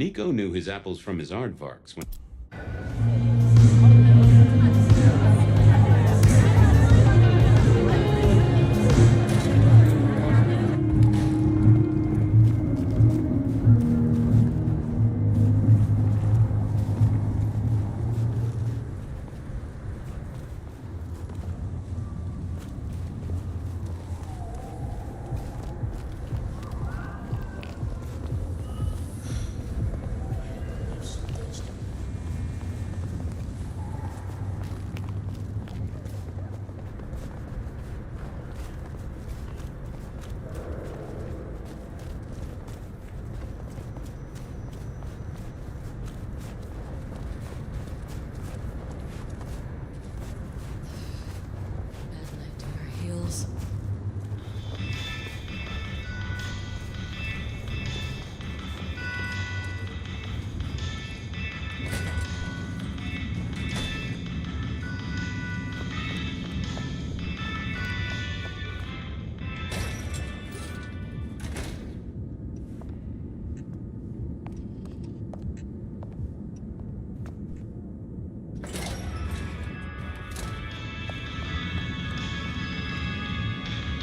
Nico knew his apples from his aardvarks when...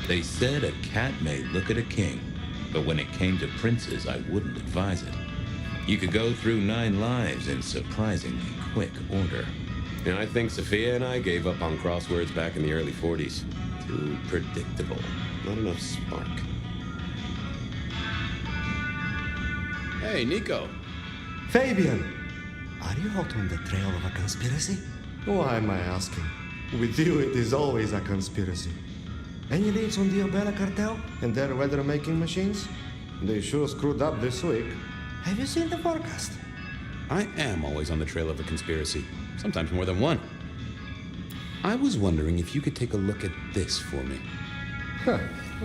They said a cat may look at a king, but when it came to princes, I wouldn't advise it. You could go through 9 lives in surprisingly quick order. And I think Sophia and I gave up on crosswords back in the early 40s. Too predictable. Not enough spark. Hey, Nico. Fabian! Are you hot on the trail of a conspiracy? Why am I asking? With you, it is always a conspiracy. Any leads on the Umbrella Cartel and their weather-making machines? They sure screwed up this week. Have you seen the forecast? I am always on the trail of a conspiracy. Sometimes more than one. I was wondering if you could take a look at this for me. Huh.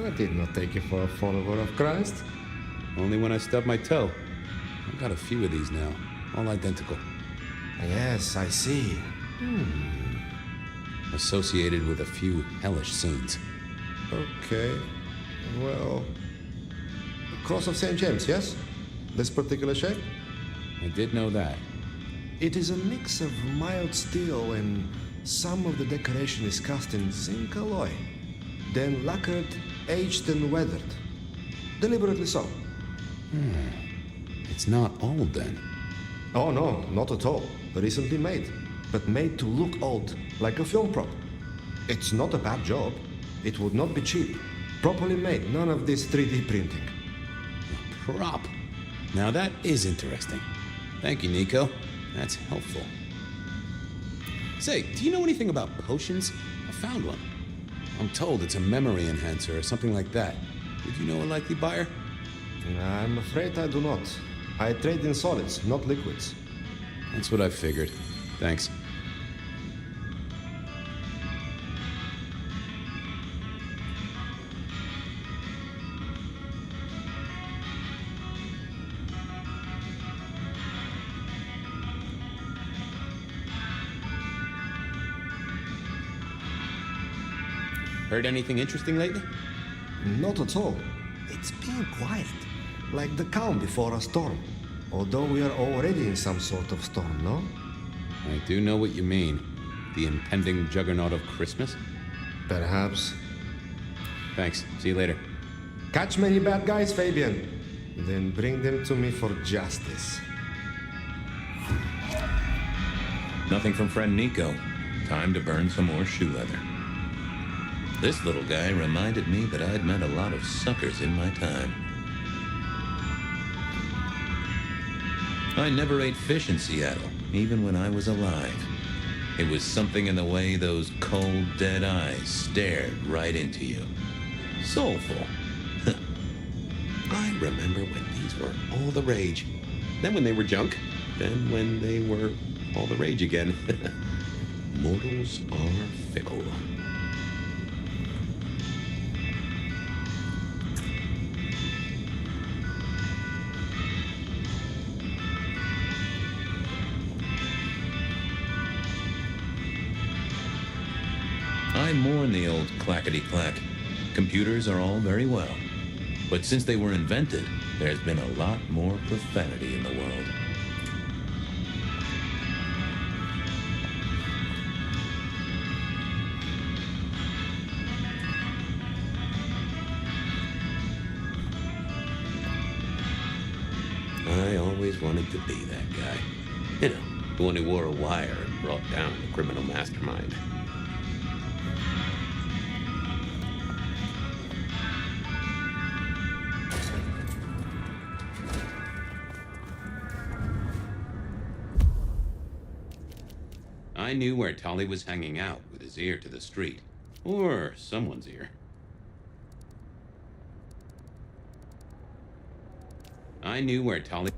I did not take you for a follower of Christ. Only when I stubbed my toe. I've got a few of these now. All identical. Yes, I see. Associated with a few hellish scenes. Okay. Well... Cross of St. James, yes? This particular shape? I did know that. It is a mix of mild steel and some of the decoration is cast in zinc alloy. Then lacquered, aged and weathered. Deliberately so. It's not old then. Oh no, not at all. Recently made. But made to look old, like a film prop. It's not a bad job. It would not be cheap. Properly made, none of this 3D printing. A prop. Now that is interesting. Thank you, Nico. That's helpful. Say, do you know anything about potions? I found one. I'm told it's a memory enhancer or something like that. Would you know a likely buyer? I'm afraid I do not. I trade in solids, not liquids. That's what I figured. Thanks. Heard anything interesting lately? Not at all. It's been quiet, like the calm before a storm. Although we are already in some sort of storm, no? I do know what you mean. The impending juggernaut of Christmas? Perhaps. Thanks. See you later. Catch many bad guys, Fabian. Then bring them to me for justice. Nothing from friend Nico. Time to burn some more shoe leather. This little guy reminded me that I'd met a lot of suckers in my time. I never ate fish in Seattle, even when I was alive. It was something in the way those cold, dead eyes stared right into you. Soulful. I remember when these were all the rage. Then when they were junk. Then when they were all the rage again. Mortals are fickle. I mourn the old clackety-clack. Computers are all very well. But since they were invented, there's been a lot more profanity in the world. I always wanted to be that guy. You know, the one who wore a wire and brought down the criminal mastermind. I knew where Tolly was hanging out with his ear to the street. Or someone's ear. I knew where Tolly...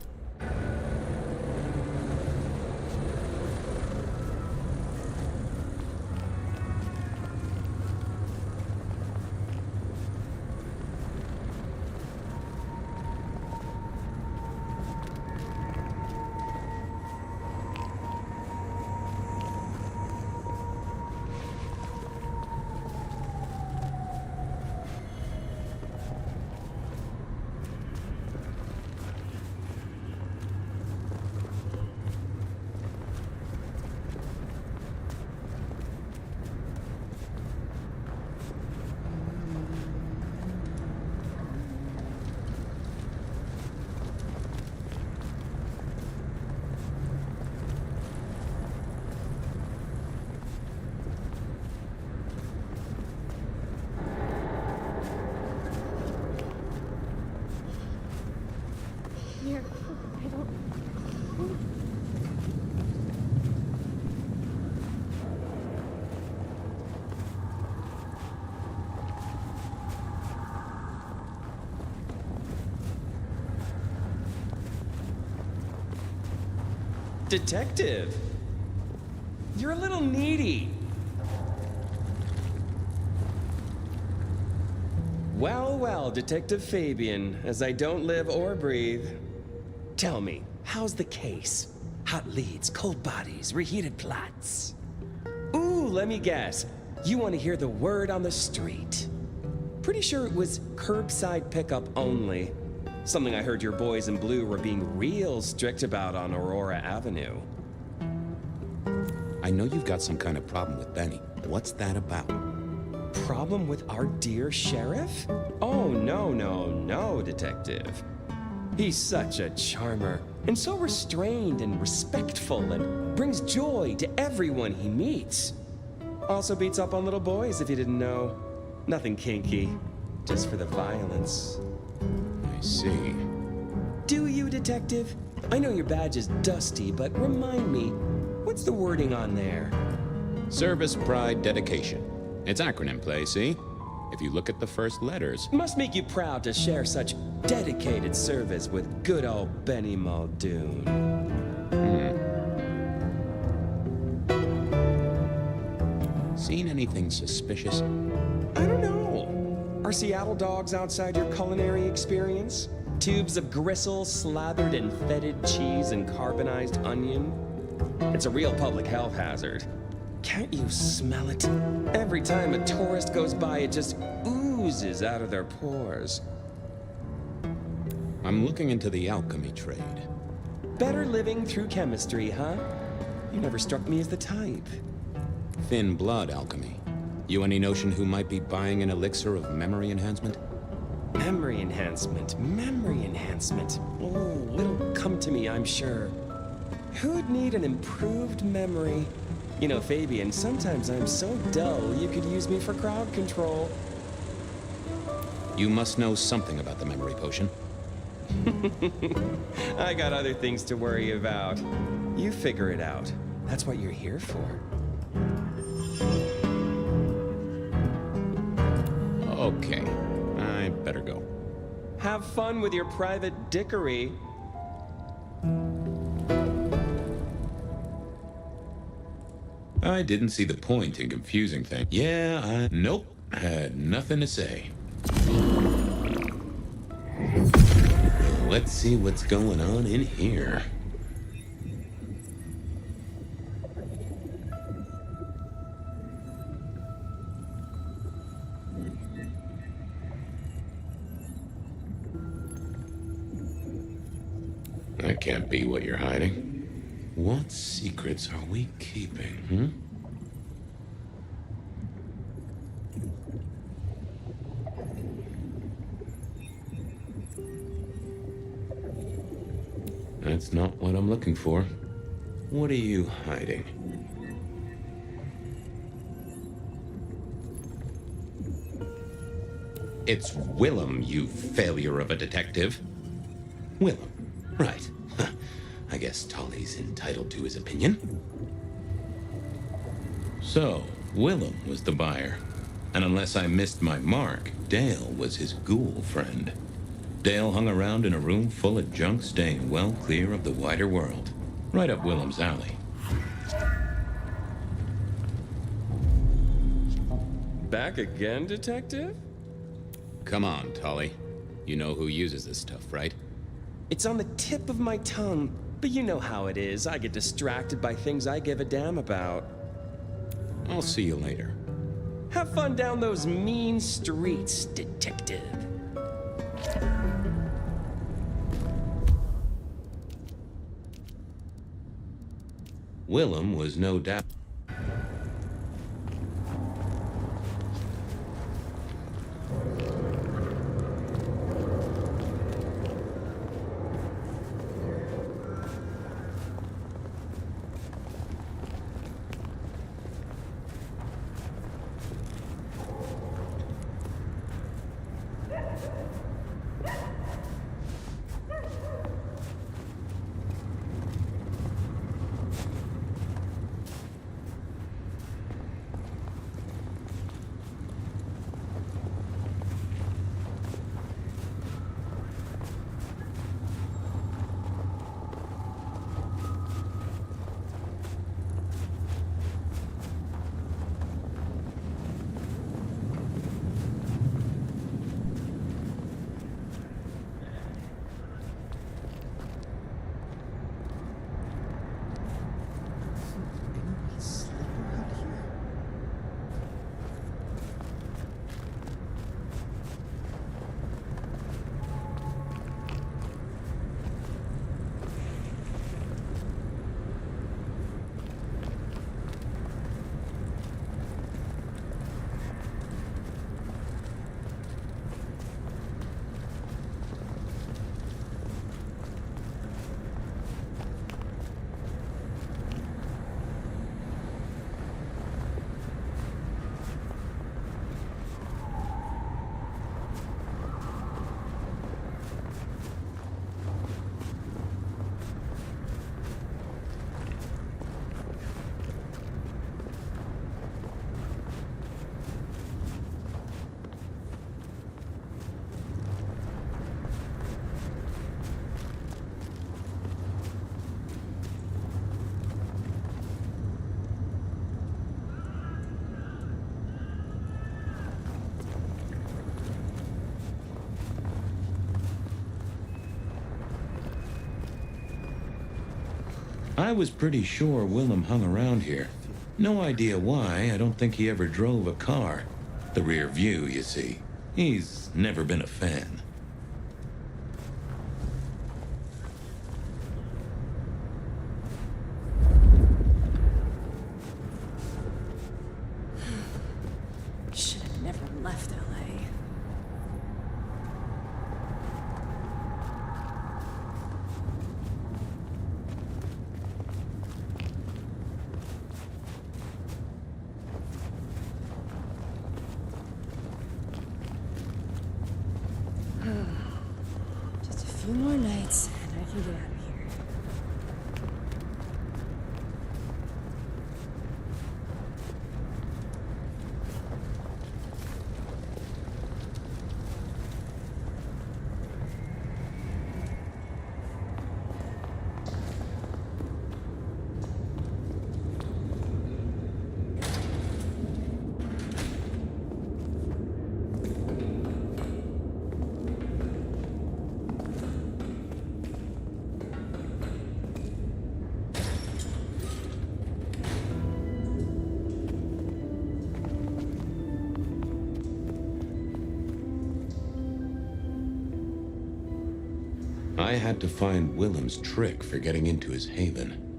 Here, I don't... Detective! You're a little needy. Well, well, Detective Fabian, as I don't live or breathe. Tell me, how's the case? Hot leads, cold bodies, reheated plots. Ooh, let me guess. You want to hear the word on the street. Pretty sure it was curbside pickup only. Something I heard your boys in blue were being real strict about on Aurora Avenue. I know you've got some kind of problem with Benny. What's that about? Problem with our dear sheriff? Oh, no, Detective. He's such a charmer, and so restrained and respectful, and brings joy to everyone he meets. Also beats up on little boys, if you didn't know. Nothing kinky, just for the violence. I see. Do you, Detective? I know your badge is dusty, but remind me, what's the wording on there? Service, pride, dedication. It's acronym play, see? If you look at the first letters. Must make you proud to share such dedicated service with good old Benny Muldoon. Seen anything suspicious? I don't know. Are Seattle dogs outside your culinary experience? Tubes of gristle slathered in fetid cheese and carbonized onion? It's a real public health hazard. Can't you smell it? Every time a tourist goes by, it just oozes out of their pores. I'm looking into the alchemy trade. Better living through chemistry, huh? You never struck me as the type. Thin blood alchemy. You any notion who might be buying an elixir of memory enhancement? Memory enhancement. Oh, it'll come to me, I'm sure. Who'd need an improved memory? You know, Fabian, sometimes I'm so dull you could use me for crowd control. You must know something about the memory potion. I got other things to worry about. You figure it out. That's what you're here for. Okay, I better go. Have fun with your private dickery. I didn't see the point in confusing things. Nope, had nothing to say. Let's see what's going on in here. That can't be what you're hiding. What secrets are we keeping, That's not what I'm looking for. What are you hiding? It's Willem, you failure of a detective. Willem, right. I guess Tolly's entitled to his opinion. So, Willem was the buyer. And unless I missed my mark, Dale was his ghoul friend. Dale hung around in a room full of junk, staying well clear of the wider world. Right up Willem's alley. Back again, Detective? Come on, Tolly. You know who uses this stuff, right? It's on the tip of my tongue, but you know how it is. I get distracted by things I give a damn about. I'll see you later. Have fun down those mean streets, Detective. Willem was no doubt. I was pretty sure Willem hung around here. No idea why. I don't think he ever drove a car. The rear view, you see. He's never been a fan. Should have never left LA. Just a few more nights and I can get out of here. I had to find Willem's trick for getting into his haven.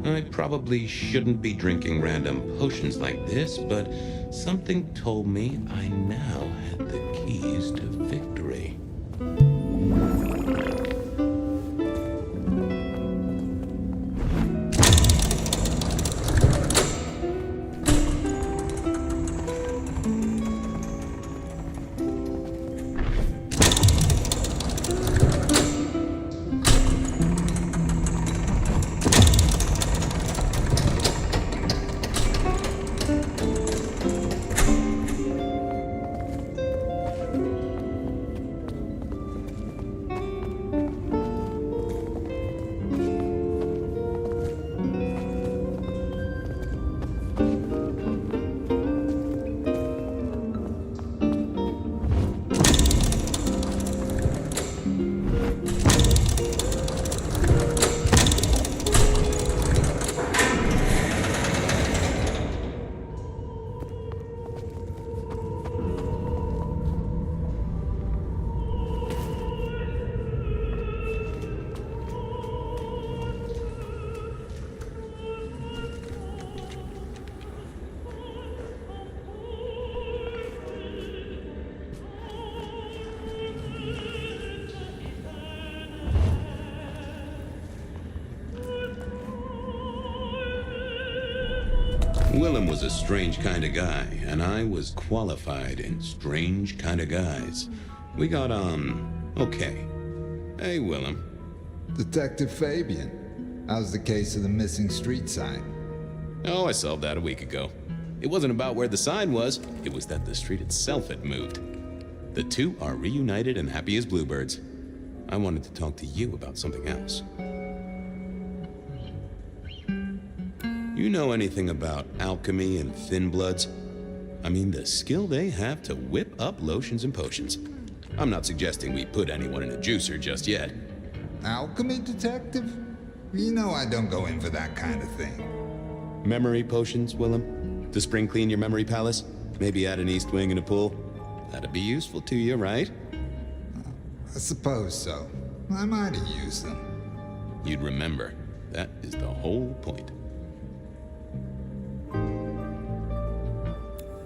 I probably shouldn't be drinking random potions like this, but something told me I now had the keys to victory. Willem was a strange kind of guy, and I was qualified in strange kind of guys. We got on okay. Hey, Willem. Detective Fabian, how's the case of the missing street sign? Oh, I solved that a week ago. It wasn't about where the sign was, it was that the street itself had moved. The two are reunited and happy as bluebirds. I wanted to talk to you about something else. You know anything about alchemy and thin bloods? I mean, the skill they have to whip up lotions and potions. I'm not suggesting we put anyone in a juicer just yet. Alchemy detective? You know I don't go in for that kind of thing. Memory potions, Willem? To spring clean your memory palace? Maybe add an east wing and a pool? That'd be useful to you, right? I suppose so. I might have used them. You'd remember. That is the whole point.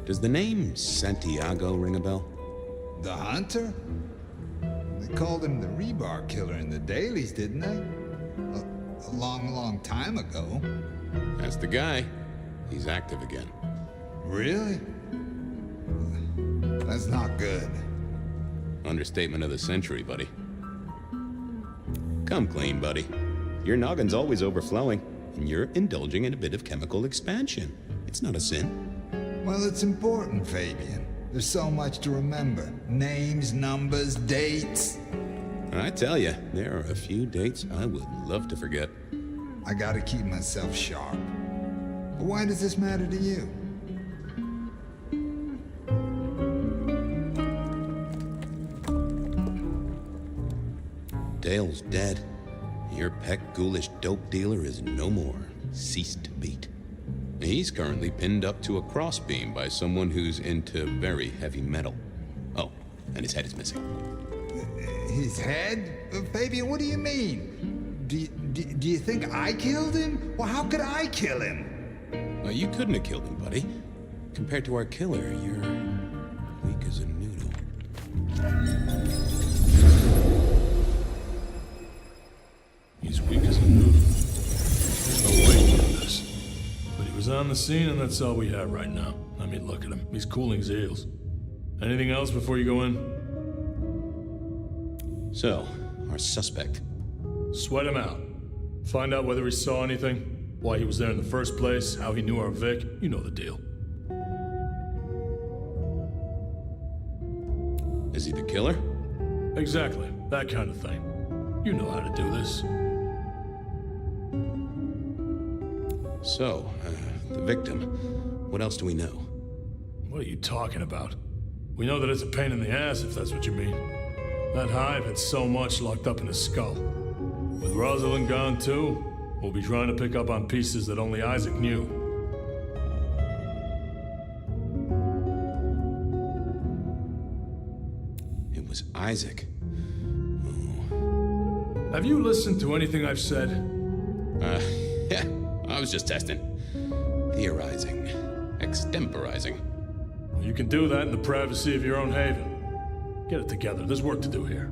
Does the name Santiago ring a bell? The hunter? They called him the rebar killer in the dailies, didn't they? A long, long time ago. That's the guy. He's active again. Really? That's not good. Understatement of the century, buddy. Come clean, buddy. Your noggin's always overflowing, and you're indulging in a bit of chemical expansion. It's not a sin. Well, it's important, Fabian. There's so much to remember. Names, numbers, dates. I tell you, there are a few dates I would love to forget. I gotta keep myself sharp. But why does this matter to you? Dale's dead. Your peck ghoulish dope dealer is no more. Ceased to beat. He's currently pinned up to a crossbeam by someone who's into very heavy metal. Oh, and his head is missing. His head? Fabian, what do you mean? Do you think I killed him? Well, how could I kill him? Well, you couldn't have killed him, buddy. Compared to our killer, you're weak as a noodle. He's weak as a noodle. There's no way he did this. But he was on the scene, and that's all we have right now. I mean, look at him. He's cooling his heels. Anything else before you go in? So, our suspect. Sweat him out. Find out whether he saw anything, why he was there in the first place, how he knew our Vic. You know the deal. Is he the killer? Exactly. That kind of thing. You know how to do this. So, the victim. What else do we know? What are you talking about? We know that it's a pain in the ass, if that's what you mean. That hive had so much locked up in his skull. With Rosalind gone too, we'll be trying to pick up on pieces that only Isaac knew. It was Isaac. Have you listened to anything I've said? Yeah, I was just testing. Theorizing. Extemporizing. You can do that in the privacy of your own haven. Get it together. There's work to do here.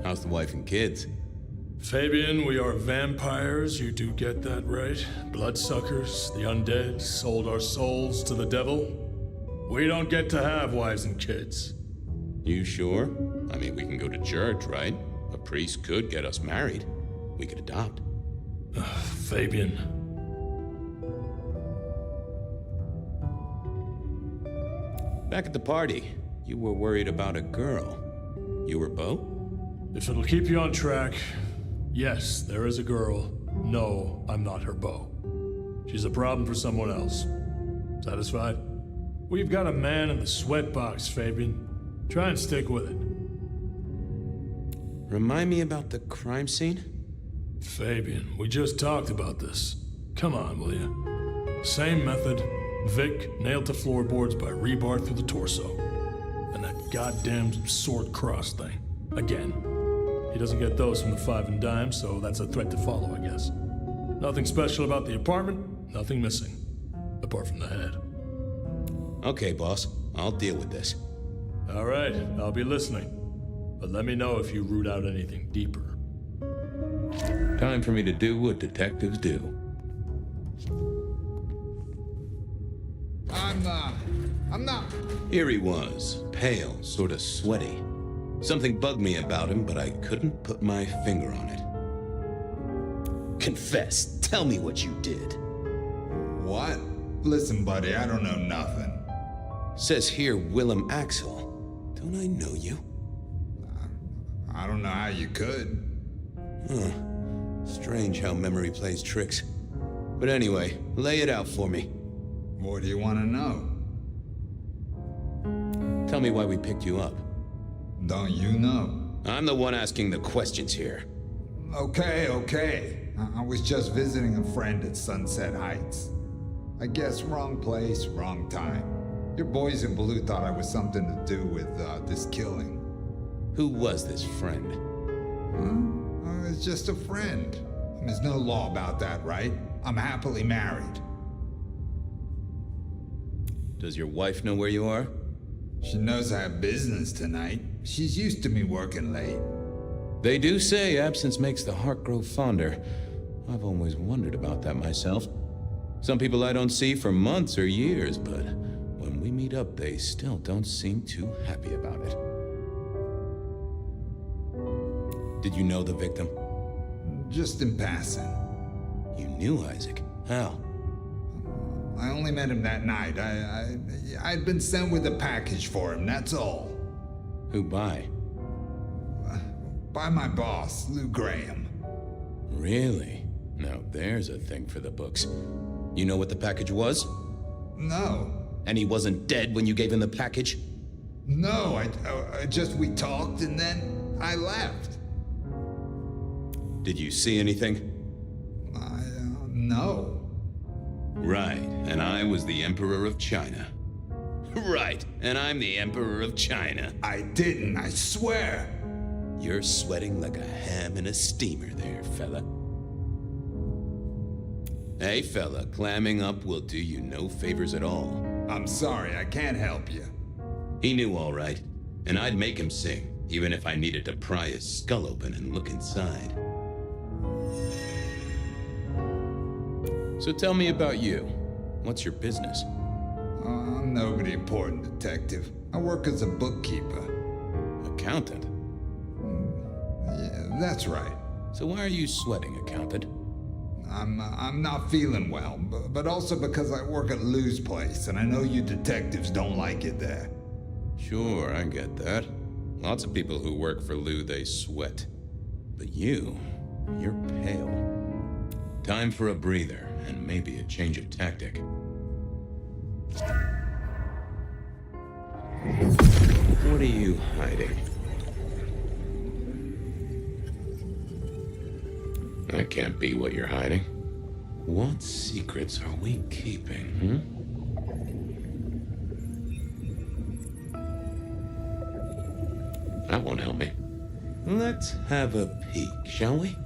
How's the wife and kids? Fabian, we are vampires. You do get that right. Bloodsuckers, the undead, sold our souls to the devil. We don't get to have wives and kids. You sure? I mean, we can go to church, right? A priest could get us married. We could adopt. Fabian. Back at the party, you were worried about a girl. You were Bo? If it'll keep you on track, yes, there is a girl. No, I'm not her beau. She's a problem for someone else. Satisfied? We've got a man in the sweatbox, Fabian. Try and stick with it. Remind me about the crime scene? Fabian, we just talked about this. Come on, will you? Same method. Vic nailed to floorboards by rebar through the torso. And that goddamn sword cross thing. Again. He doesn't get those from the five and dime, so that's a threat to follow, I guess. Nothing special about the apartment, nothing missing. Apart from the head. Okay, boss. I'll deal with this. All right, I'll be listening. But let me know if you root out anything deeper. Time for me to do what detectives do. I'm not. Here he was, pale, sort of sweaty. Something bugged me about him, but I couldn't put my finger on it. Confess. Tell me what you did. What? Listen, buddy, I don't know nothing. Says here Willem Axel. Don't I know you? I don't know how you could. Huh. Strange how memory plays tricks. But anyway, lay it out for me. What do you want to know? Tell me why we picked you up. Don't you know? I'm the one asking the questions here. Okay. I was just visiting a friend at Sunset Heights. I guess wrong place, wrong time. Your boys in blue thought I was something to do with this killing. Who was this friend? It's just a friend. There's no law about that, right? I'm happily married. Does your wife know where you are? She knows I have business tonight. She's used to me working late. They do say absence makes the heart grow fonder. I've always wondered about that myself. Some people I don't see for months or years, but when we meet up, they still don't seem too happy about it. Did you know the victim? Just in passing. You knew Isaac. How? I only met him that night. I'd been sent with a package for him, that's all. Who by? By my boss, Lou Graham. Really? Now there's a thing for the books. You know what the package was? No. And he wasn't dead when you gave him the package? No, we talked and then I left. Did you see anything? No. Right, and I was the Emperor of China. Right, and I'm the Emperor of China. I didn't, I swear. You're sweating like a ham in a steamer there, fella. Hey, fella, clamming up will do you no favors at all. I'm sorry, I can't help you. He knew all right, and I'd make him sing, even if I needed to pry his skull open and look inside. So tell me about you. What's your business? I'm nobody important, detective. I work as a bookkeeper. accountant? Yeah, that's right. So why are you sweating, accountant? I'm not feeling well, but also because I work at Lou's place, and I know you detectives don't like it there. Sure, I get that. Lots of people who work for Lou, they sweat. But you're pale. Time for a breather, and maybe a change of tactic. What are you hiding? That can't be what you're hiding. What secrets are we keeping, That won't help me. Let's have a peek, shall we?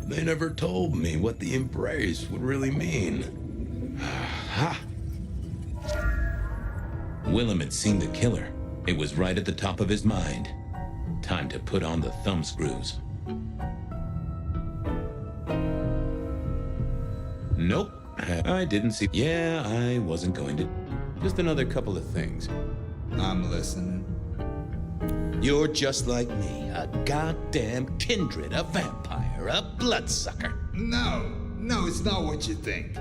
They never told me what the embrace would really mean. Ha! Willem had seen the killer. It was right at the top of his mind. Time to put on the thumbscrews. Nope. I didn't see. Yeah, I wasn't going to. Just another couple of things. I'm listening. You're just like me, a goddamn kindred, a vampire, a bloodsucker. No, it's not what you think.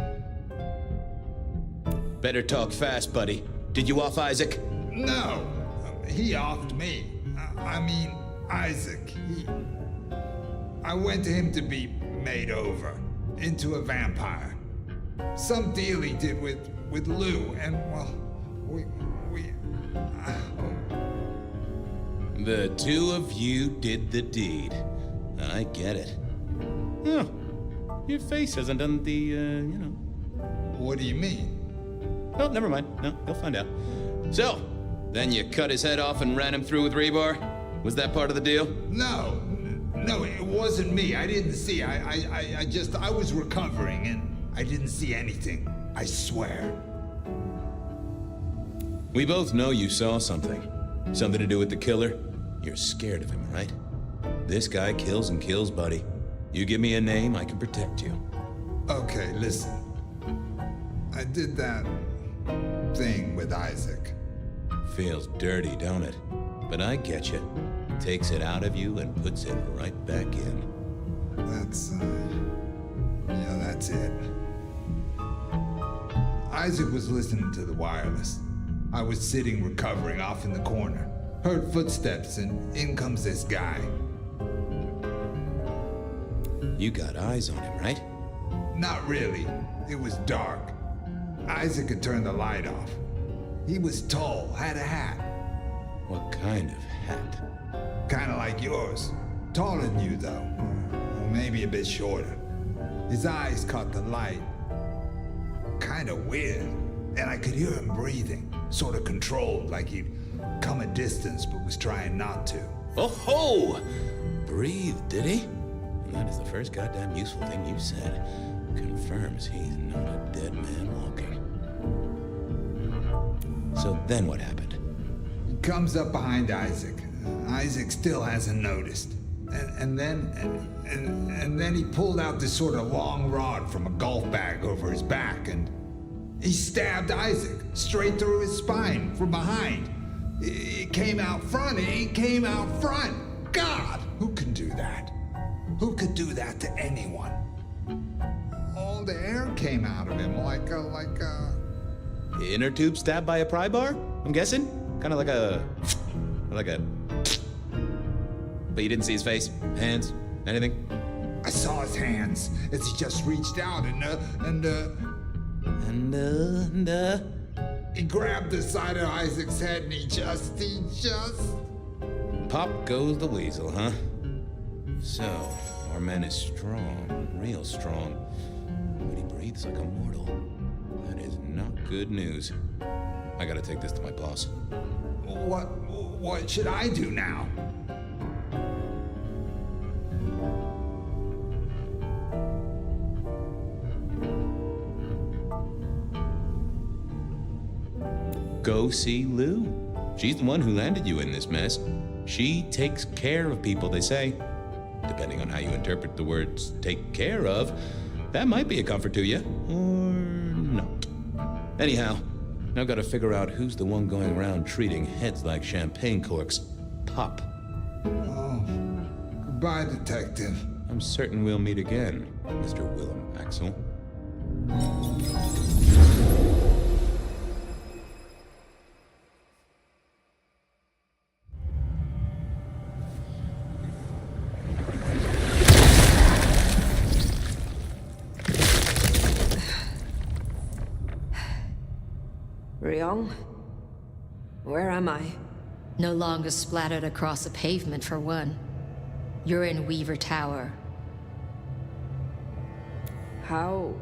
Better talk fast, buddy. Did you off Isaac? No, he offed me. I mean, Isaac. I went to him to be made over into a vampire. Some deal he did with Lou, and well, we. The two of you did the deed. I get it. Oh, your face hasn't done the, What do you mean? Oh, never mind. No, you'll find out. So, then you cut his head off and ran him through with rebar? Was that part of the deal? No, it wasn't me. I didn't see. I was recovering and I didn't see anything. I swear. We both know you saw something. Something to do with the killer? You're scared of him, right? This guy kills and kills, buddy. You give me a name, I can protect you. Okay, listen. I did that thing with Isaac. Feels dirty, don't it? But I get you. Takes it out of you and puts it right back in. That's it. Isaac was listening to the wireless. I was sitting recovering off in the corner. Heard footsteps and in comes this guy. You got eyes on him, right? Not really. It was dark. Isaac had turned the light off. He was tall, had a hat. What kind of hat? Kinda like yours. Taller than you, though. Or maybe a bit shorter. His eyes caught the light. Kinda weird. And I could hear him breathing. Sort of controlled, like he'd come a distance but was trying not to. Oh ho! Breathe, did he? And that is the first goddamn useful thing you said. Confirms he's not a dead man walking. So then what happened? He comes up behind Isaac. Isaac still hasn't noticed. And then he pulled out this sort of long rod from a golf bag over his back and he stabbed Isaac straight through his spine from behind. It came out front. It came out front. God, who can do that? Who could do that to anyone? All the air came out of him like a... Inner tube stabbed by a pry bar? I'm guessing? Kind of like a... But you didn't see his face? Hands? Anything? I saw his hands as he just reached out and he grabbed the side of Isaac's head and he just... Pop goes the weasel, huh? So, our man is strong, real strong, but he breathes like a mortal. That is not good news. I gotta take this to my boss. What should I do now? Go see Lou. She's the one who landed you in this mess. She takes care of people, they say. Depending on how you interpret the words take care of, that might be a comfort to you, or not. Anyhow, Now gotta figure out who's the one going around treating heads like champagne corks. Pop. Oh, goodbye, Detective. I'm certain we'll meet again, Mr. Willem Axel. Ryong? Where am I? No longer splattered across the pavement, for one. You're in Weaver Tower. How?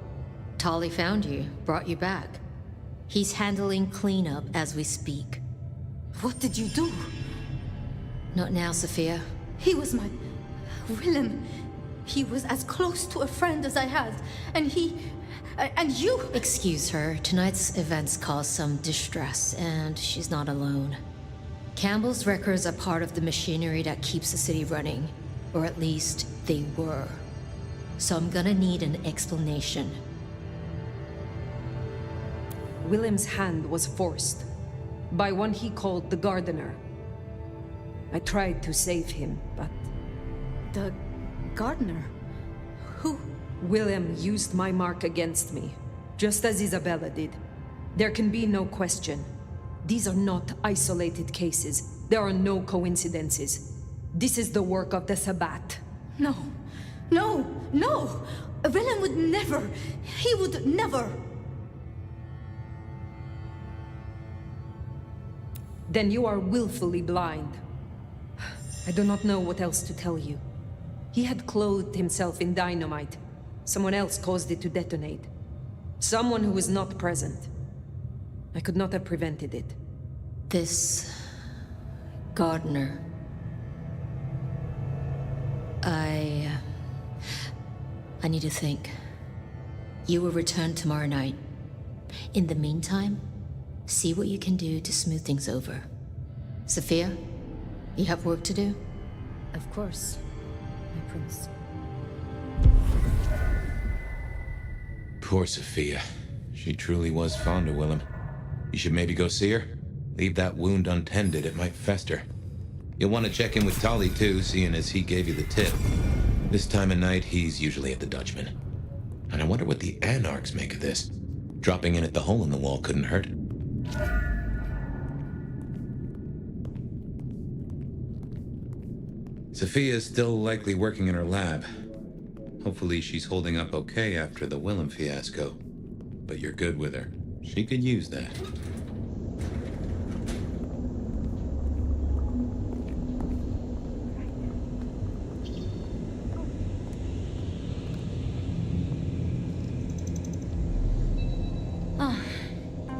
Tolly found you, brought you back. He's handling cleanup as we speak. What did you do? Not now, Sophia. He was my... Willem. He was as close to a friend as I had. And he... and you... Excuse her. Tonight's events caused some distress, and she's not alone. Campbell's records are part of the machinery that keeps the city running. Or at least, they were. So I'm gonna need an explanation. Willem's hand was forced. By one he called the Gardener. I tried to save him, but... The... gardener? Who? Willem used my mark against me, just as Isabella did. There can be no question. These are not isolated cases. There are no coincidences. This is the work of the Sabbat. No. No! No! Willem would never... He would never... Then you are willfully blind. I do not know what else to tell you. He had clothed himself in dynamite. Someone else caused it to detonate. Someone who was not present. I could not have prevented it. This... gardener... I need to think. You will return tomorrow night. In the meantime, see what you can do to smooth things over. Sophia, you have work to do? Of course, my prince. Poor Sophia. She truly was fond of Willem. You should maybe go see her. Leave that wound untended, it might fester. You'll want to check in with Tolly too, seeing as he gave you the tip. This time of night, he's usually at the Dutchman. And I wonder what the Anarchs make of this. Dropping in at the hole in the wall couldn't hurt. Sophia's still likely working in her lab. Hopefully she's holding up okay after the Willem fiasco. But you're good with her. She could use that.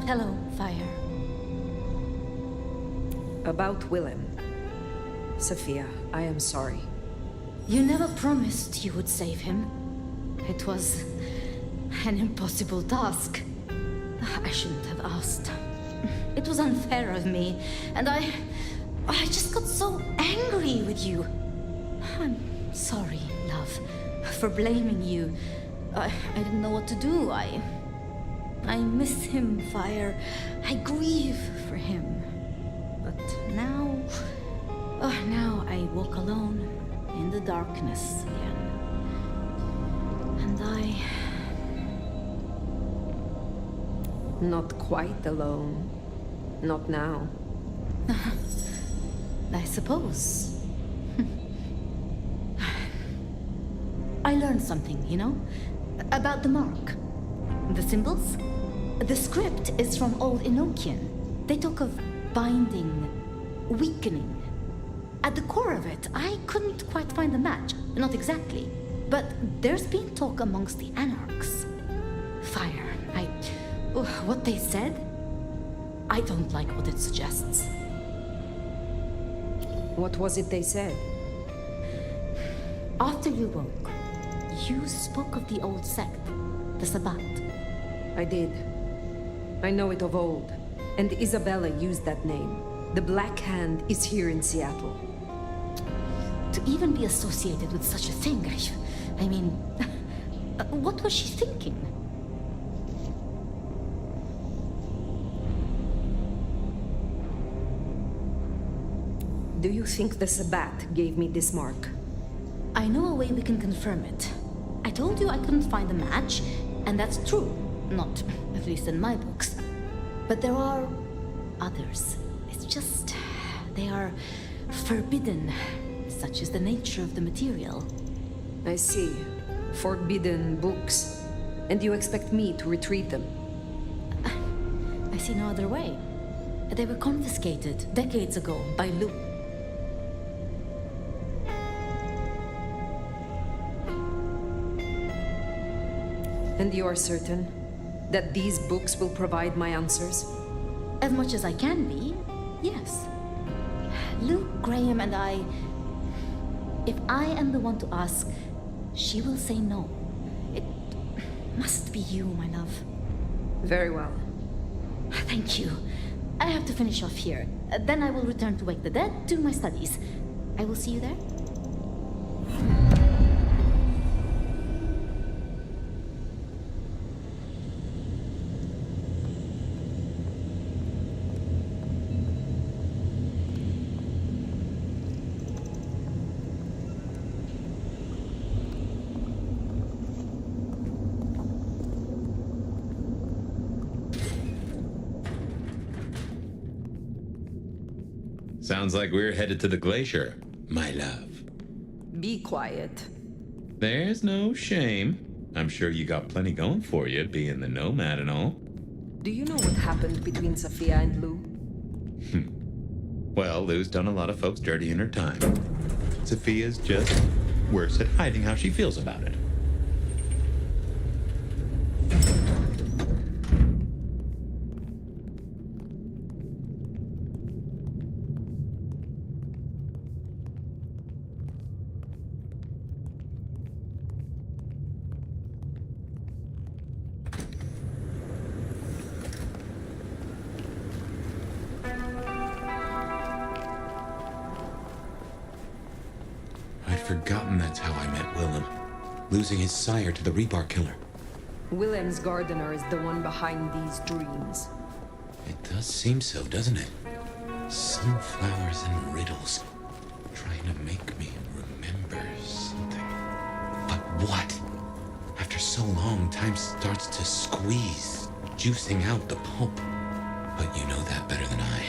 Hello, Fire. About Willem. Sophia, I am sorry. You never promised you would save him. It was an impossible task. I shouldn't have asked. It was unfair of me, and I just got so angry with you. I'm sorry, love, for blaming you. I didn't know what to do. I miss him, Fire. I grieve for him. But now... now I walk alone in the darkness again. And Not quite alone. Not now. I suppose. I learned something, you know? About the mark. The symbols? The script is from Old Enochian. They talk of binding, weakening. At the core of it, I couldn't quite find the match. Not exactly. But there's been talk amongst the Anarchs. Fire. What they said? I don't like what it suggests. What was it they said? After you woke, you spoke of the old sect, the Sabbat. I did. I know it of old. And Isabella used that name. The Black Hand is here in Seattle. To even be associated with such a thing, I mean... what was she thinking? Do you think the Sabbat gave me this mark? I know a way we can confirm it. I told you I couldn't find a match, and that's true. Not, at least in my books. But there are others. It's just, they are forbidden. Such is the nature of the material. I see. Forbidden books. And you expect me to retrieve them? I see no other way. They were confiscated decades ago by Lu. And you are certain that these books will provide my answers? As much as I can be, yes. Luke, Graham, and I... If I am the one to ask, she will say no. It must be you, my love. Very well. Thank you. I have to finish off here. Then I will return to Wake the Dead, do my studies. I will see you there. Sounds like we're headed to the glacier, my love. Be quiet. There's no shame. I'm sure you got plenty going for you, being the nomad and all. Do you know what happened between Sophia and Lou? Well, Lou's done a lot of folks dirty in her time. Sophia's just worse at hiding how she feels about it. Forgotten that's how I met Willem. Losing his sire to the rebar killer. Willem's gardener is the one behind these dreams. It does seem so, doesn't it? Sunflowers and riddles. Trying to make me remember something. But what? After so long, time starts to squeeze, juicing out the pulp. But you know that better than I.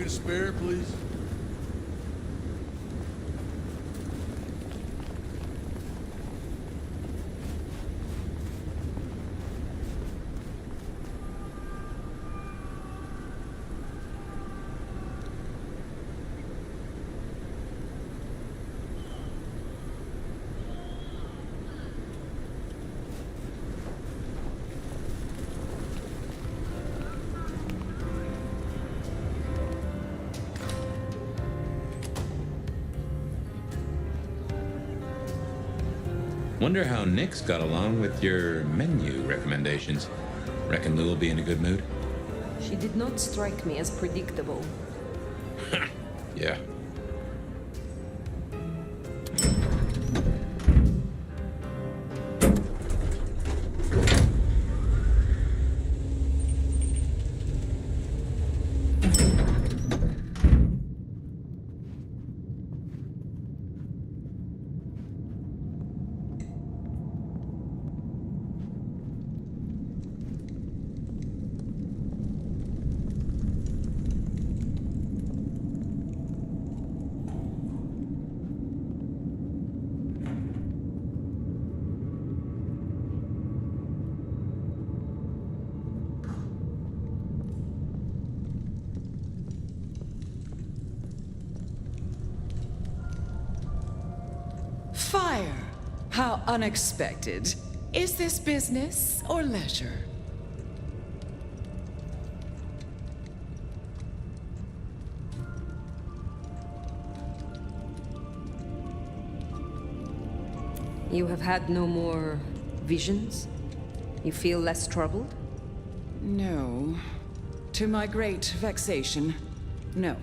Spare, please. Wonder how Nick's got along with your menu recommendations. Reckon Lou will be in a good mood? She did not strike me as predictable. Yeah. Fire! How unexpected. Is this business or leisure? You have had no more visions? You feel less troubled? No. To my great vexation, no.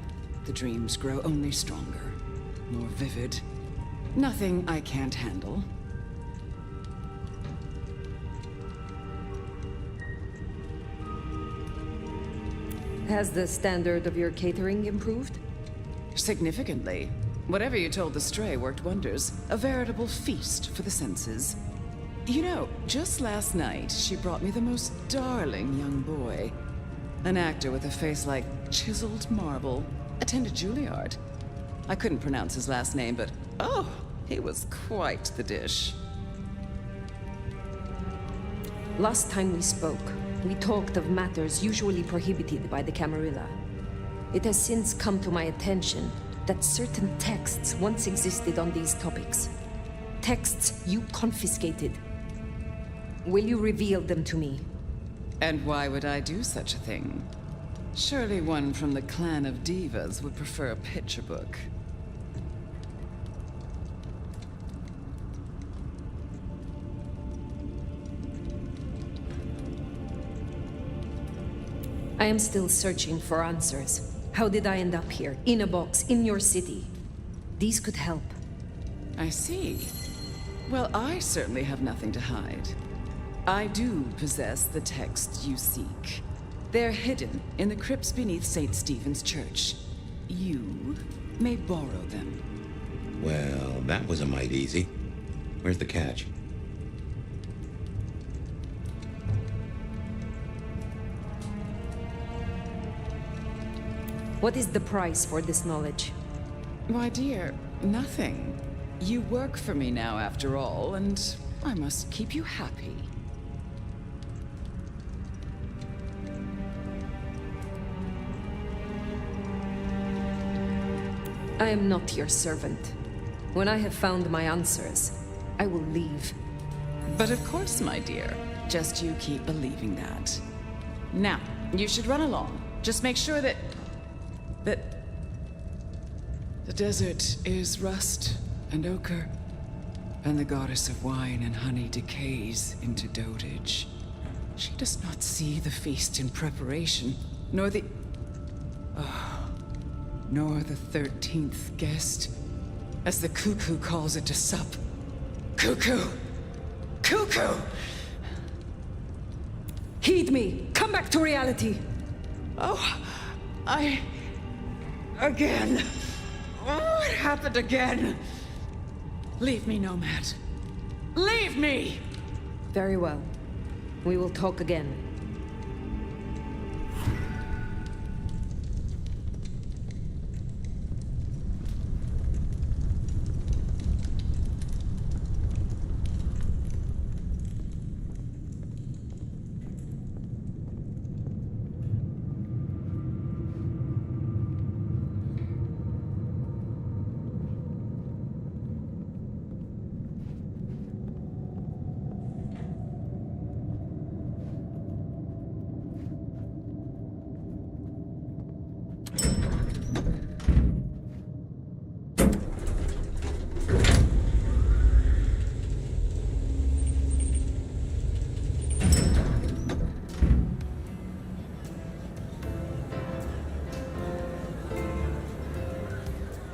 The dreams grow only stronger, more vivid. Nothing I can't handle. Has the standard of your catering improved? Significantly. Whatever you told the Stray worked wonders. A veritable feast for the senses. You know, just last night, she brought me the most darling young boy. An actor with a face like chiseled marble. Attended Juilliard. I couldn't pronounce his last name, but oh, he was quite the dish. Last time we spoke, we talked of matters usually prohibited by the Camarilla. It has since come to my attention that certain texts once existed on these topics. Texts you confiscated. Will you reveal them to me? And why would I do such a thing? Surely one from the clan of divas would prefer a picture book. I am still searching for answers. How did I end up here, in a box, in your city? These could help. I see. Well, I certainly have nothing to hide. I do possess the texts you seek. They're hidden in the crypts beneath St. Stephen's Church. You may borrow them. Well, that was a mite easy. Where's the catch? What is the price for this knowledge? Why, dear, nothing. You work for me now, after all, and I must keep you happy. I am not your servant. When I have found my answers, I will leave. But of course, my dear. Just you keep believing that. Now, you should run along. Just make sure that the desert is rust and ochre, and the goddess of wine and honey decays into dotage. She does not see the feast in preparation, nor the 13th guest, as the cuckoo calls it to sup. Cuckoo! Cuckoo! Heed me! Come back to reality! Oh, again. Oh, it happened again. Leave me, Nomad. Leave me! Very well. We will talk again.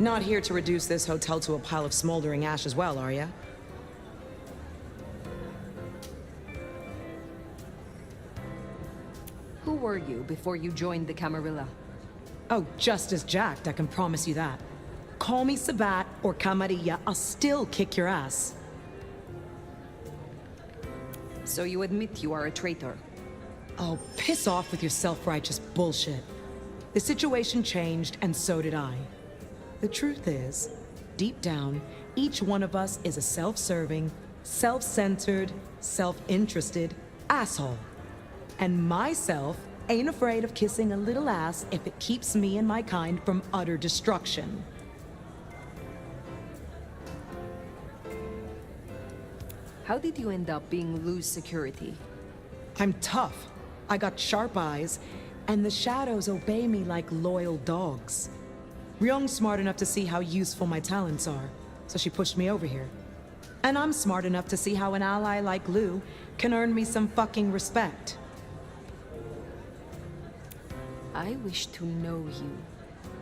Not here to reduce this hotel to a pile of smoldering ash as well, are ya? Who were you before you joined the Camarilla? Oh, just as jacked, I can promise you that. Call me Sabat or Camarilla, I'll still kick your ass. So you admit you are a traitor? Oh, piss off with your self-righteous bullshit. The situation changed, and so did I. The truth is, deep down, each one of us is a self-serving, self-centered, self-interested asshole. And myself ain't afraid of kissing a little ass if it keeps me and my kind from utter destruction. How did you end up being loose security? I'm tough. I got sharp eyes, and the shadows obey me like loyal dogs. Ryong's smart enough to see how useful my talents are, so she pushed me over here. And I'm smart enough to see how an ally like Liu can earn me some fucking respect. I wish to know you.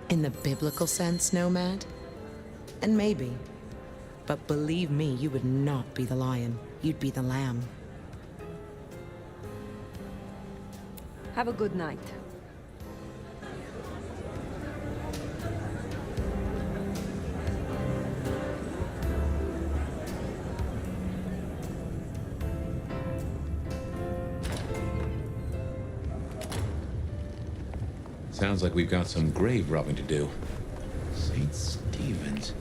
In the biblical sense, Nomad? And maybe. But believe me, you would not be the lion. You'd be the lamb. Have a good night. Sounds like we've got some grave robbing to do. St. Stephen's.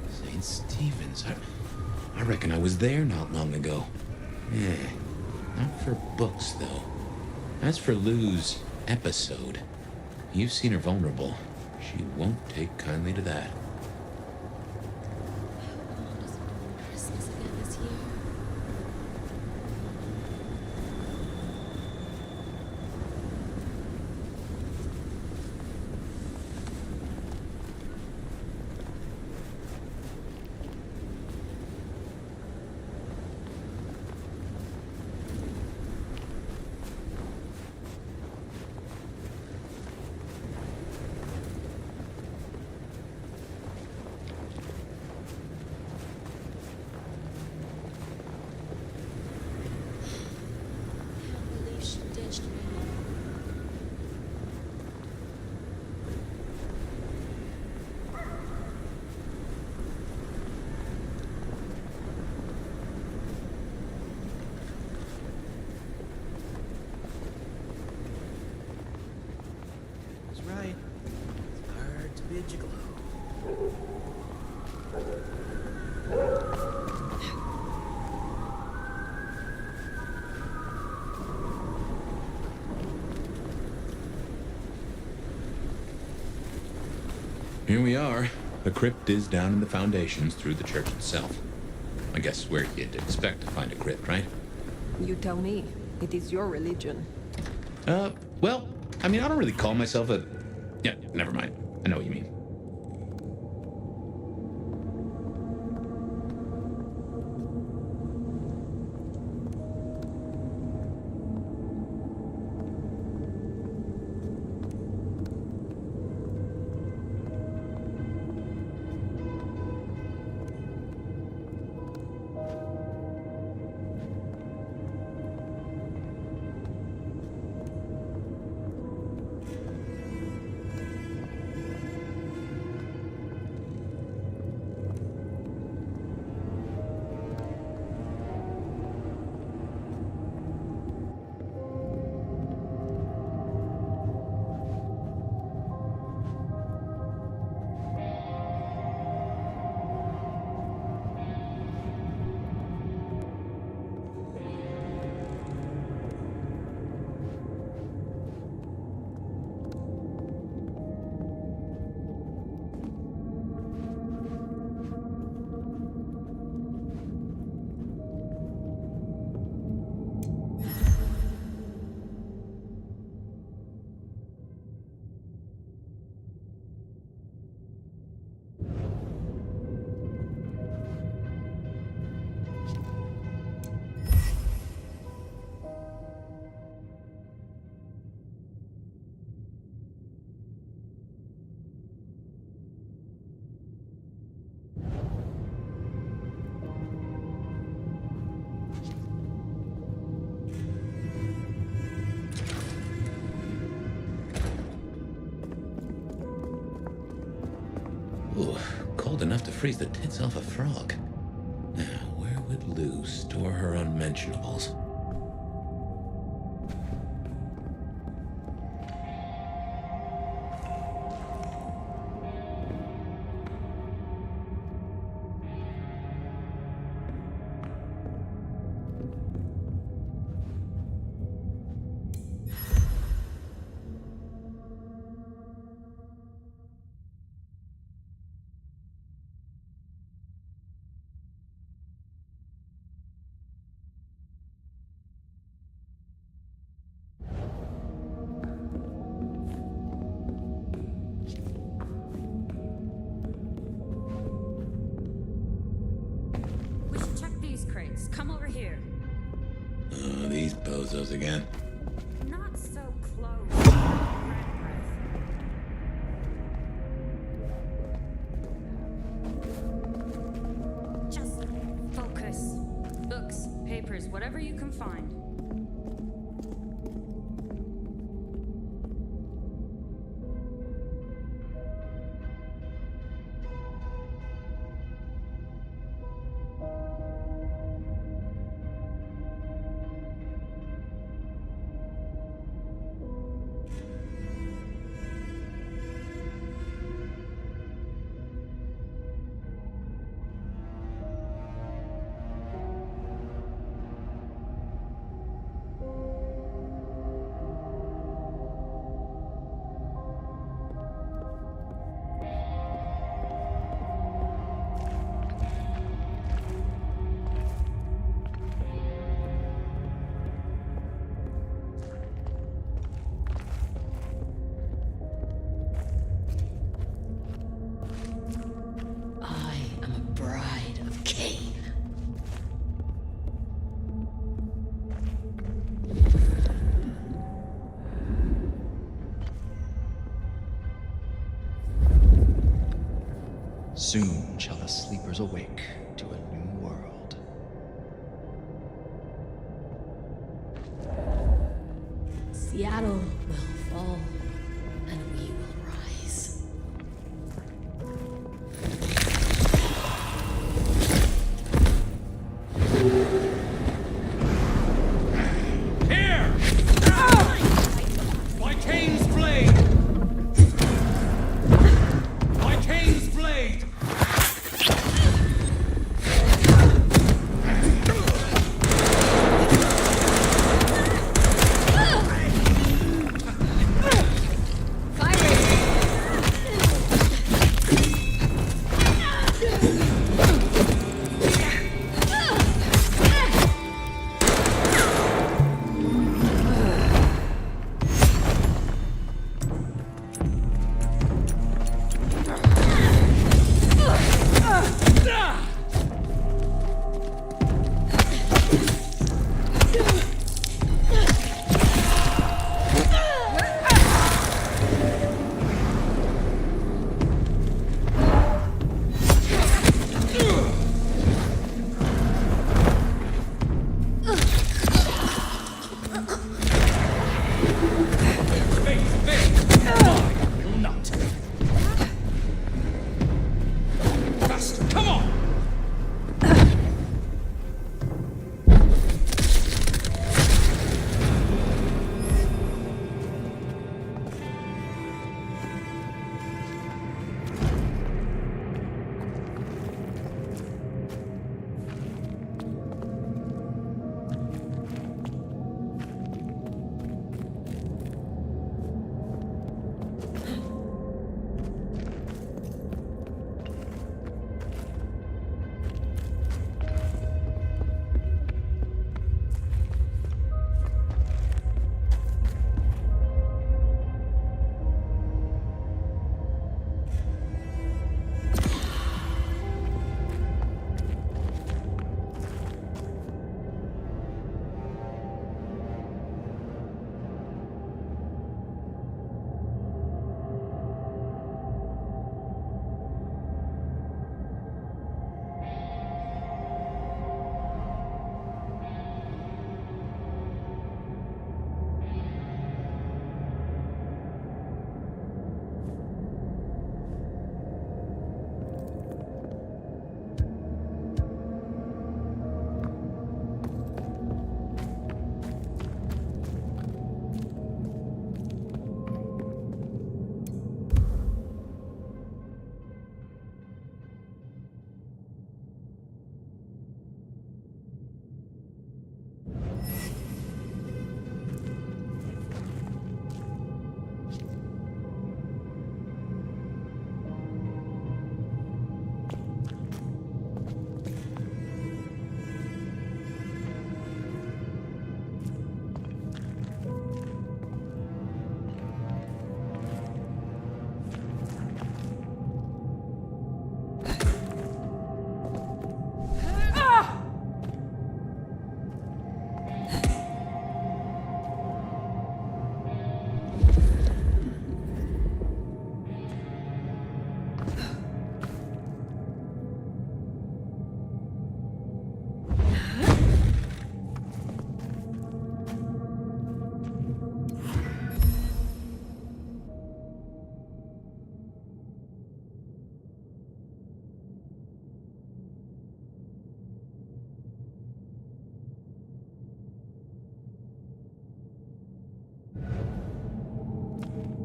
St. Stephen's. I reckon I was there not long ago. Yeah. Not for books, though. As for Lou's episode, you've seen her vulnerable. She won't take kindly to that. Christmas again this year. Right. It's hard to be a gigolo. Here we are. The crypt is down in the foundations through the church itself. I guess where you'd expect to find a crypt, right? You tell me. It is your religion. Well, I mean, I don't really call myself a... Yeah, never mind. I know what you mean. enough to freeze the tits off a frog. Now, where would Lou store her unmentionables? We should check these crates. Come over here. Oh, these bozos again. Not so close. Rat breath. Just focus. Books, papers, whatever you can find. I am a bride of Cain. Soon shall the sleepers awake to a new world. Seattle will fall, and we will rise. Here! By Cain's blade! By Cain's blade! Fire!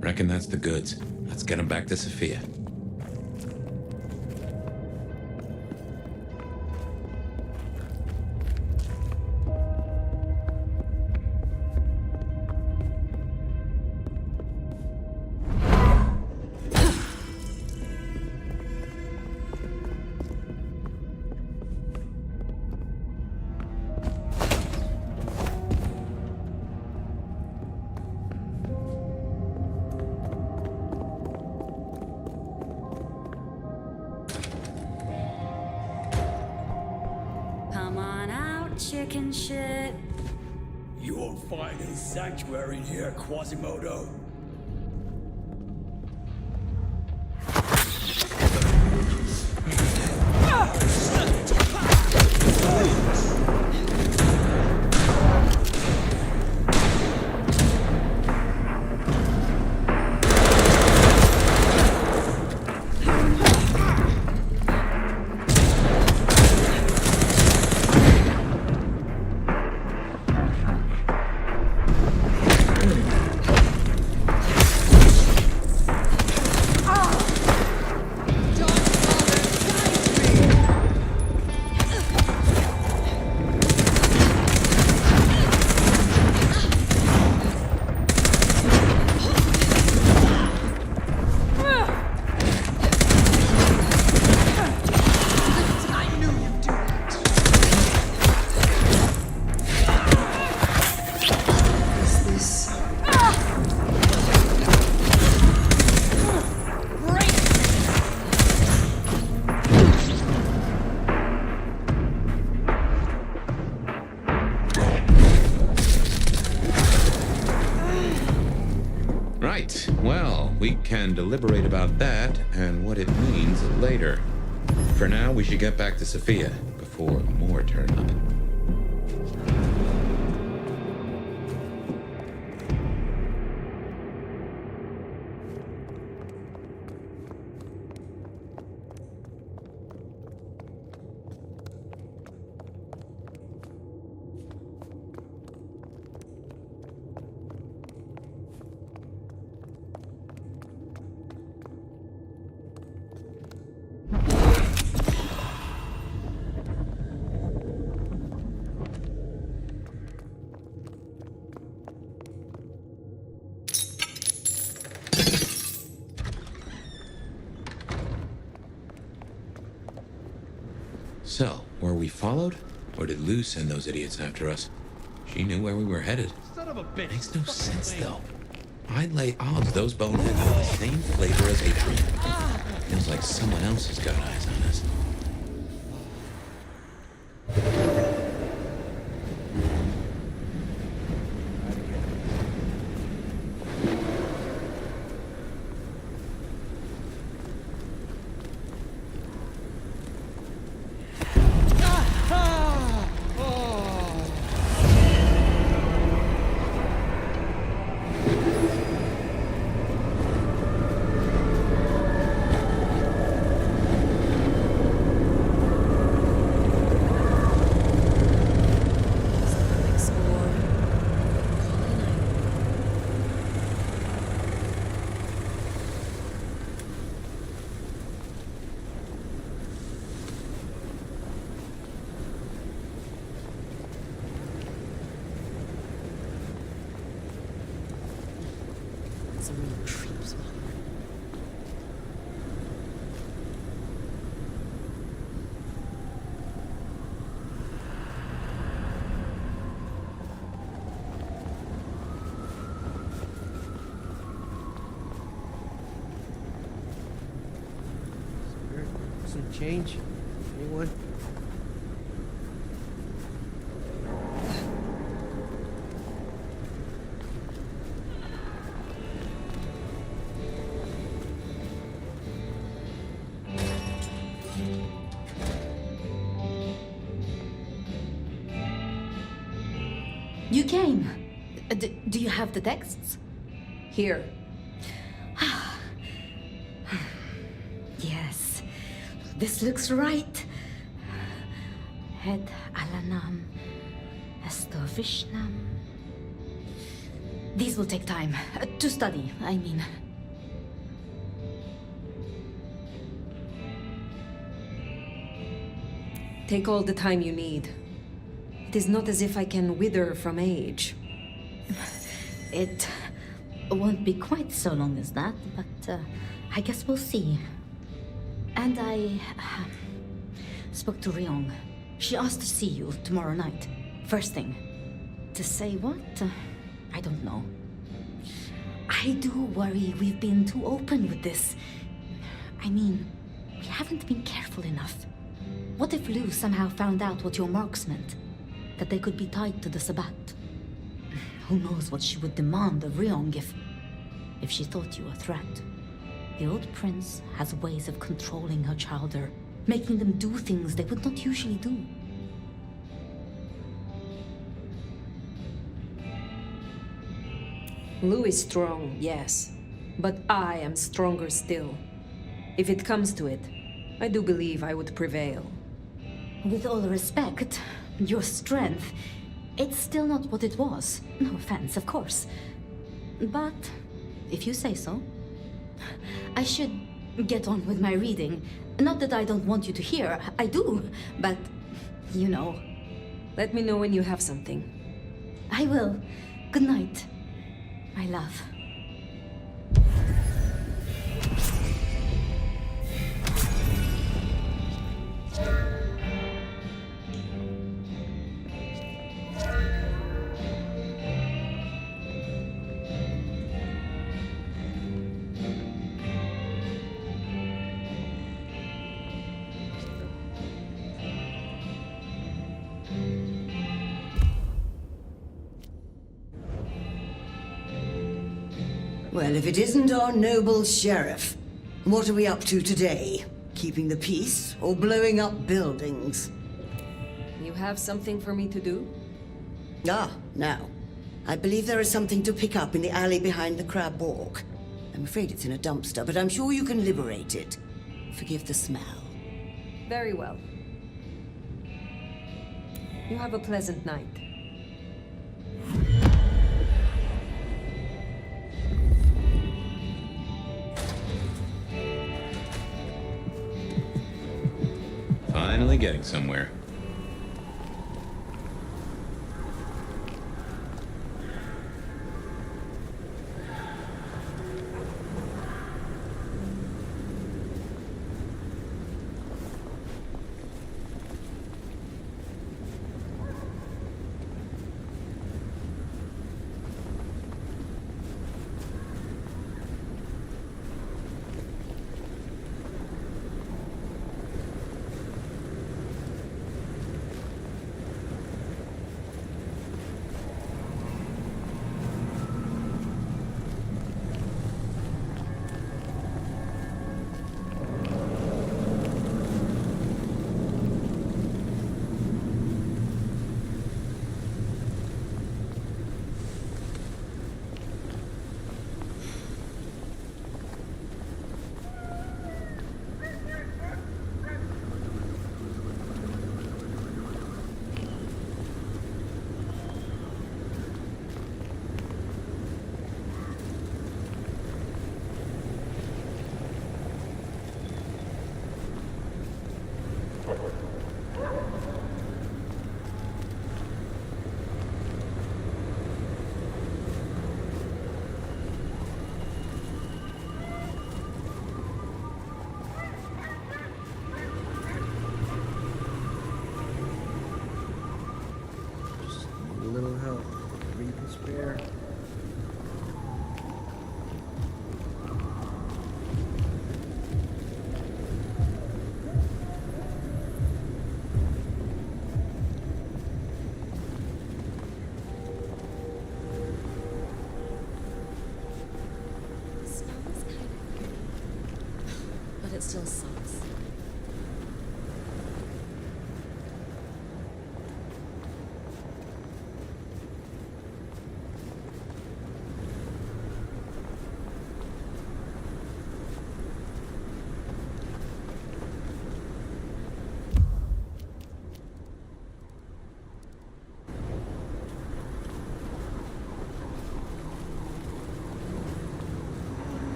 Reckon that's the goods. Let's get them back to Sophia. Come on out, chicken shit. You won't find any sanctuary in here, Quasimodo. Right. Well, we can deliberate about that and what it means later. For now, we should get back to Sophia before more turn up. So, were we followed? Or did Lou send those idiots after us? She knew where we were headed. Son of a bitch. Makes no sense, though. I'd lay odds those boneheads have the same flavor as Atrium. Feels like someone else has got eyes on us. Some real creeps. Some change? Anyone? You came. Do you have the texts? Here. Yes, this looks right. Het alanam esto vishnam. These will take time. To study, I mean. Take all the time you need. It is not as if I can wither from age. It won't be quite so long as that, but I guess we'll see. And I spoke to Ryong. She asked to see you tomorrow night. First thing. To say what? I don't know. I do worry we've been too open with this. I mean, we haven't been careful enough. What if Lu somehow found out what your marks meant? That they could be tied to the Sabbat? Who knows what she would demand of Ryong if she thought you a threat. The old prince has ways of controlling her childer, making them do things they would not usually do. Lu is strong, yes. But I am stronger still. If it comes to it, I do believe I would prevail. With all respect, your strength, it's still not what it was. No offense, of course. But, if you say so. I should get on with my reading. Not that I don't want you to hear, I do, but, you know. Let me know when you have something. I will. Good night, my love. Well, if it isn't our noble sheriff, what are we up to today? Keeping the peace or blowing up buildings? You have something for me to do? Ah, now. I believe there is something to pick up in the alley behind the crab walk. I'm afraid it's in a dumpster, but I'm sure you can liberate it. Forgive the smell. Very well. You have a pleasant night. Finally getting somewhere. It still sucks.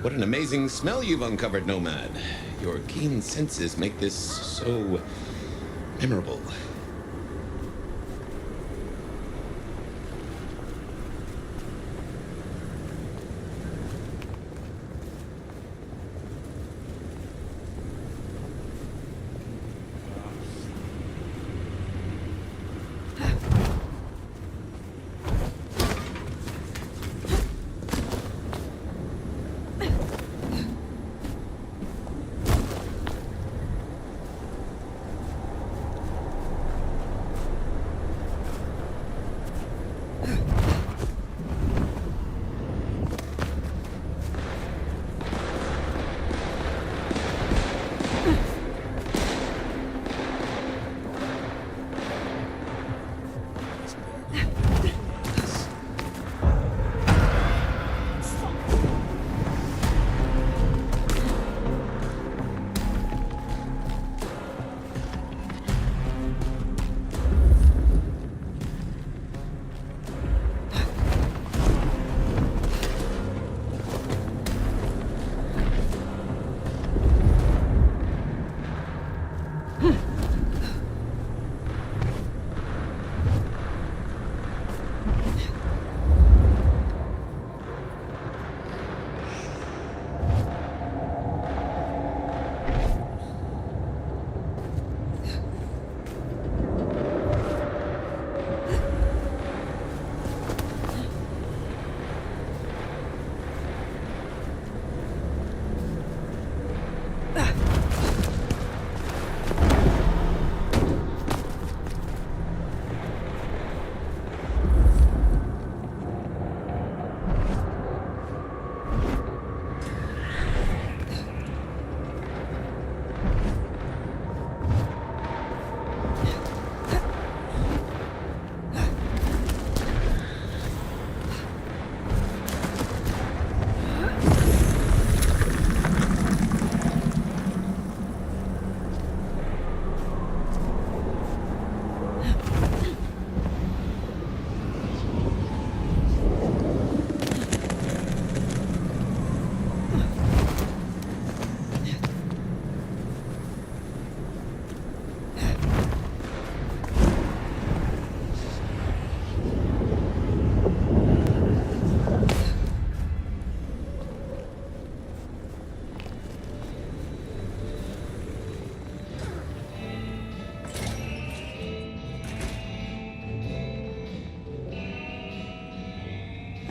What an amazing smell you've uncovered, Nomad. Your keen senses make this so memorable.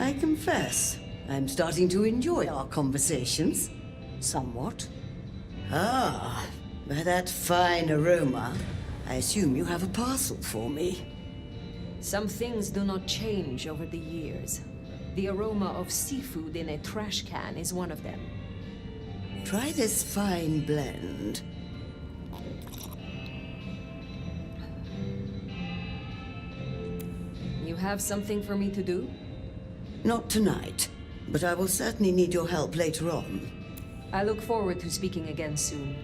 I confess, I'm starting to enjoy our conversations. Somewhat. Ah, by that fine aroma, I assume you have a parcel for me. Some things do not change over the years. The aroma of seafood in a trash can is one of them. Try this fine blend. You have something for me to do? Not tonight, but I will certainly need your help later on. I look forward to speaking again soon.